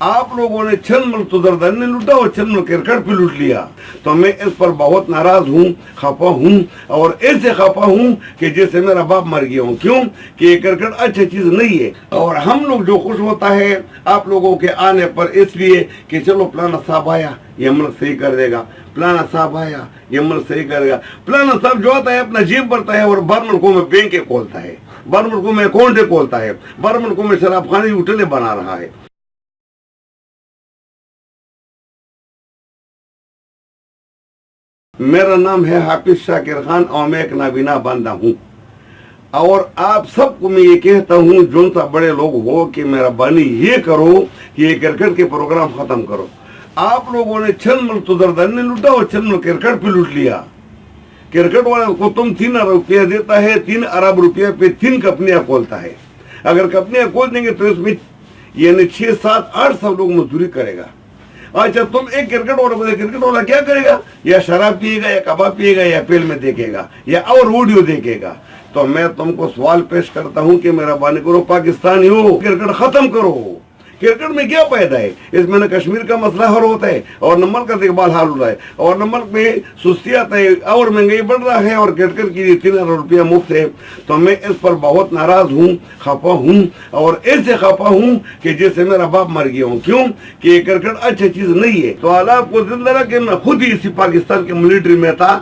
आप लोगों ने छलमल तो दरदन ने लूटा और छलमल क्रिकेट पे लूट लिया। तो मैं इस पर बहुत नाराज हूँ, खफा हूँ, और ऐसे खफा हूँ कि जैसे मेरा बाप मर गया हूँ। क्यों कि ये क्रिकेट अच्छी चीज नहीं है। और हम लोग जो खुश होता है आप लोगों के आने पर, इसलिए कि चलो फलाना साहब आया ये मुल्क सही कर देगा, फलाना साहब आया ये मुल्क सही करेगा। फलाना साहब जो आता है अपना जेब भरता है और बाहर मुल्कों में बैंक खोलता है, बाहर मुल्कों में अकाउंट खोलता है, बाहर मुल्कों में शराब खाने होटले बना रहा है। मेरा नाम है हाफिज शाकिर खान और मैं एक नाबीना बंदा हूँ। और आप सबको मैं ये कहता हूँ जो सा बड़े लोग हो कि मेहरबानी ये करो कि ये क्रिकेट के प्रोग्राम खत्म करो। आप लोगों ने छलमल तो दरदन ने लूटा और छलमल क्रिकेट पे लूट लिया। क्रिकेट वाले को तुम 3 अरब रुपया देता है, 3 अरब रुपया पे 3 कंपनियां खोलता है। अगर कंपनियां खोल देंगे तो इसमें यानी 6, 7, 8 सब लोग मजदूरी करेगा। अच्छा तुम एक क्रिकेट वाला क्या करेगा? या शराब पिएगा या कबाब पिएगा या फिल्म देखेगा या और वीडियो देखेगा। तो मैं तुमको सवाल पेश करता हूं कि मेहरबानी करो, पाकिस्तानी हो, क्रिकेट खत्म करो। क्रिकेट में क्या फायदा है? इसमें न कश्मीर का मसला हल होता है और न मुल्क का देखभाल हाल हो रहा है और न मुल्क में सुस्ती आता है और महंगाई बढ़ रहा है और क्रिकेट के लिए 3 अरब रुपया मुफ्त है। तो मैं इस पर बहुत नाराज हूँ, खफा हूँ, और ऐसे खफा हूँ कि जैसे मेरा बाप मर गया हूँ। क्यों कि ये क्रिकेट अच्छी चीज नहीं है। तो अल्लाह को जिंदा रखे, मैं खुद ही इसी पाकिस्तान के मिलिट्री में था।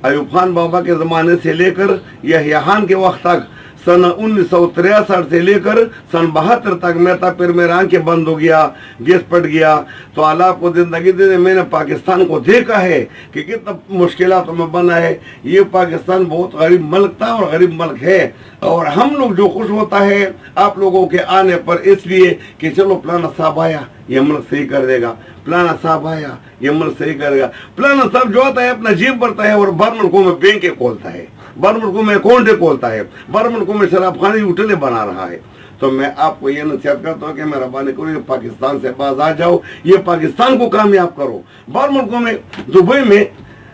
अयूब खान बाबा के जमाने से लेकर यहया खान के वक्त तक, सन 1963 से लेकर सन 72 तक मैं था। फिर मेरा आंखें बंद हो गया, गैस पट गया। तो अल्लाह को जिंदगी दे, मैंने पाकिस्तान को देखा है कि कितना मुश्किलात में बना है। ये पाकिस्तान बहुत गरीब मुल्क था और गरीब मुल्क है। और हम लोग जो खुश होता है आप लोगों के आने पर, इसलिए कि चलो फलाना साहब आया ये मुल्क सही कर देगा, फलाना साहब आया ये मुल्क सही करेगा। फलाना साहब जो आता है अपना जेब भरता है और बाहर मुल्कों में बैंक खोलता है, बाहर मुल्कों में अकाउंट खोलता है, बाहर मुल्कों में शराब खाने होटले बना रहा है। तो मैं आपको ये नसीहत करता हूँ कि मेहरबानी करो, ये पाकिस्तान से बाज आ जाओ, ये पाकिस्तान को कामयाब करो। बाहर मुल्कों में, दुबई में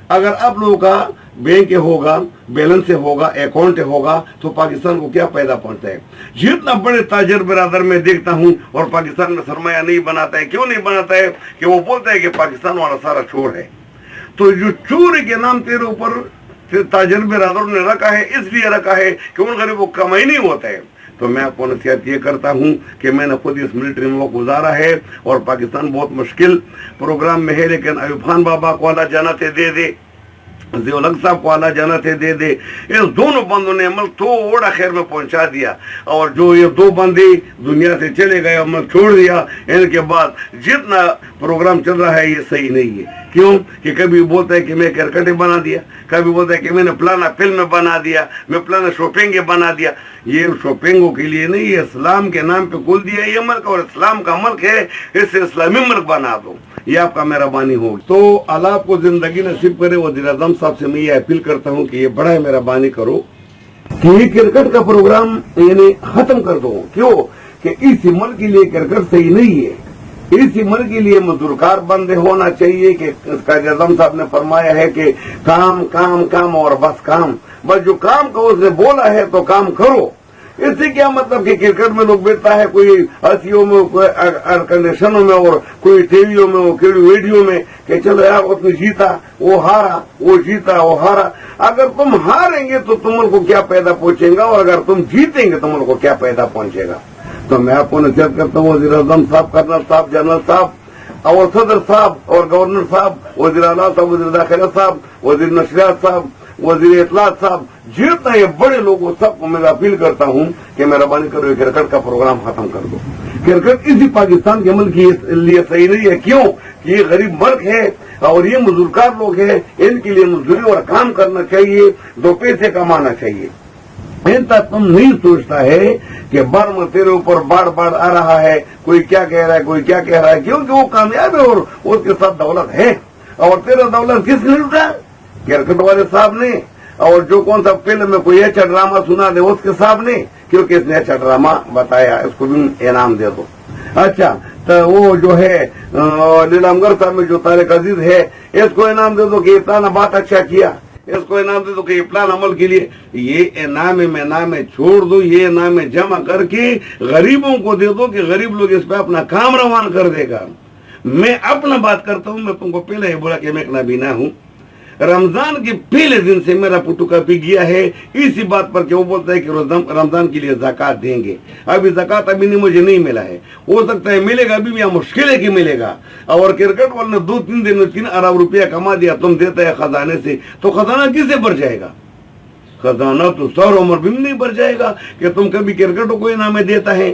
अगर आप लोगों का बैंक होगा, बैलेंस होगा, अकाउंट होगा, तो पाकिस्तान को क्या फायदा पहुंचता है? जितना बड़े ताजर बिरादर में देखता हूं और पाकिस्तान में सरमाया नहीं बनाता है। क्यों नहीं बनाता है? कि वो बोलता है कि पाकिस्तान वाला सारा चोर है। तो जो चोर के नाम तेरे ऊपर ताजर बिरादरों ने रखा है, इसलिए रखा है कि उन गरीबों को कमाई नहीं होता है। तो मैं आपको नसीहत ये करता हूँ कि मैंने खुद इस मिलिट्री में वो गुजारा है और पाकिस्तान बहुत मुश्किल प्रोग्राम में है। लेकिन अयूब खान बाबा को अल्लाह जन्नत दे दे, ज़ियाउल हक साहब को अल्लाह जन्नत दे दे। इस दोनों बंदों ने अमल थोड़ा खैर में पहुंचा दिया। और जो ये 2 बंदे दुनिया से चले गए, अमल छोड़ दिया, इनके बाद जितना प्रोग्राम चल रहा है ये सही नहीं है। क्यों कि कभी बोलता है कि मैं क्रिकेट बना दिया, कभी बोलता है कि मैंने फलाना फिल्म बना दिया, मैं फलाना शॉपिंग बना दिया। ये शॉपिंगों के लिए नहीं, ये इस्लाम के नाम पे खोल दिया ये मुल्क, और इस्लाम का मुल्क है, इससे इस्लामी मुल्क बना दो। ये आपका मेहरबानी हो। तो अल्लाह आपको जिंदगी नसीब करे। वज़ीर आज़म साहब से मैं ये अपील करता हूँ कि ये बड़ा मेहरबानी करो कि ये क्रिकेट का प्रोग्राम यानी खत्म कर दो। क्यों कि इस मुल्क के लिए क्रिकेट सही नहीं है। इस मुल्क के लिए मजदूरकार बंद होना चाहिए। कि कायदे आज़म साहब ने फरमाया है कि काम काम काम और बस काम, बस जो काम को उसने बोला है तो काम करो। इससे क्या मतलब कि क्रिकेट में लोग बैठता है, कोई हंसियों में, कोई एयर कंडीशनों में और कोई टीवियों में, कोई वीडियो में कि चलो यार उसने जीता, वो हारा, वो जीता, वो हारा। अगर तुम हारेंगे तो तुम को क्या पैदा पहुंचेगा और अगर तुम जीतेंगे तो तुम को क्या पैदा पहुंचेगा। तो मैं आपको नसीहत करता हूँ, वज़ीर आज़म साहब, कर्नल साहब, जनरल साहब और सदर साहब और गवर्नर साहब, वज़ीर आला साहब, वज़ीर दाखिला साहब, वज़ीर नशरियात साहब, वज़ीर इत्तलात साहब, जितना ये बड़े लोगों सबको मैं अपील करता हूँ कि मेहरबानी करो, क्रिकेट का प्रोग्राम खत्म कर दो। क्रिकेट इसी पाकिस्तान के मुल्क के लिए सही नहीं है। क्यों कि ये गरीब मुल्क है और ये मजदूरकार लोग हैं, इनके लिए मजदूरी और काम करना चाहिए, 2 पैसे कमाना चाहिए। इनका तुम नहीं सोचता है कि बार में तेरे ऊपर बाढ़ बाढ़ आ रहा है, कोई क्या कह रहा है, कोई क्या कह रहा है, क्योंकि वो कामयाब है और उसके साथ दौलत है। और तेरा दौलत किसने लूटा? क्रिकेट वाले साहब ने। और जो कौन सा फिल्म में कोई अच्छा ड्रामा सुना दे उसके साहब ने, क्योंकि इसने अच्छा ड्रामा बताया, इसको भी इनाम दे दो। अच्छा तो वो जो है लीलामगर साहब में जो तारिक अजीज है, इसको इनाम दे दो कि इतना बात अच्छा किया, इसको इनाम दे दो कि ये प्लान अमल के लिए, ये इनाम में नाम छोड़ दो, ये इनाम जमा करके गरीबों को दे दो कि गरीब लोग इस पे अपना काम रवान कर देगा। मैं अपना बात करता हूँ, मैं तुमको पहले ही बोला कि मैं एक नबीना हूँ। रमजान के पहले दिन से मेरा पुटुका पी गया है इसी बात पर कि वो बोलता है कि रमजान के लिए ज़कात देंगे। अभी ज़कात अभी नहीं, मुझे नहीं मिला है, हो सकता है मिलेगा, अभी भी मुश्किल है कि मिलेगा। और क्रिकेट वाले ने 2-3 दिन में 3 अरब रुपया कमा दिया, तुम देता है खजाने से, तो खजाना किससे भर जाएगा? खजाना तो सर उम्र भी नहीं भर जाएगा कि तुम कभी क्रिकेटों को इनाम देता है,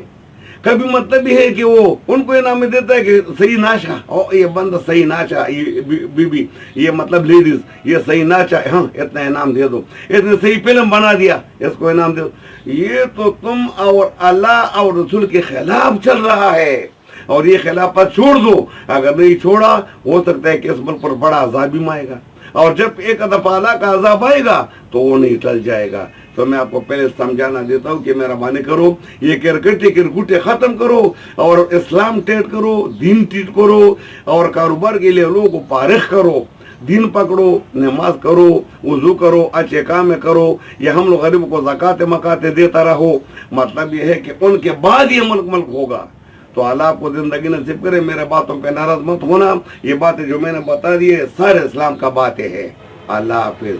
कभी मतलब भी है कि वो उनको इनाम देता है कि सही नाचा, और ये बंदा सही नाचा, ये बीबी, ये मतलब लेडीज, ये सही नाचा, हाँ इतना इनाम दे दो, इतने सही फिल्म बना दिया, इसको इनाम दे दो। ये तो तुम और अल्लाह और रसूल के खिलाफ चल रहा है, और ये खिलाफत छोड़ दो। अगर नहीं छोड़ा, हो सकता है कि इस मुल्क पर बड़ा अजाब भी आएगा, और जब एक दफा अल्लाह का अजाब आएगा तो वो नहीं टल जाएगा। तो मैं आपको पहले समझाना देता हूँ कि मेहरबानी करो, ये किरकुटे खत्म करो और इस्लाम ट्रेड करो, दीन ट्रीट करो, और कारोबार के लिए लोगों को फारिग करो, दिन पकड़ो, नमाज करो, वजू करो, अच्छे काम में करो। ये हम लोग गरीबों को ज़काते मकाते देता रहो, मतलब ये है कि उनके बाद ये मुल्क होगा। तो अल्लाह आपको जिंदगी नसीब करे। मेरे बातों पे नाराज मत होना, ये बातें जो मैंने बता दी है सारे इस्लाम का बातें हैं। अल्लाह हाफिज।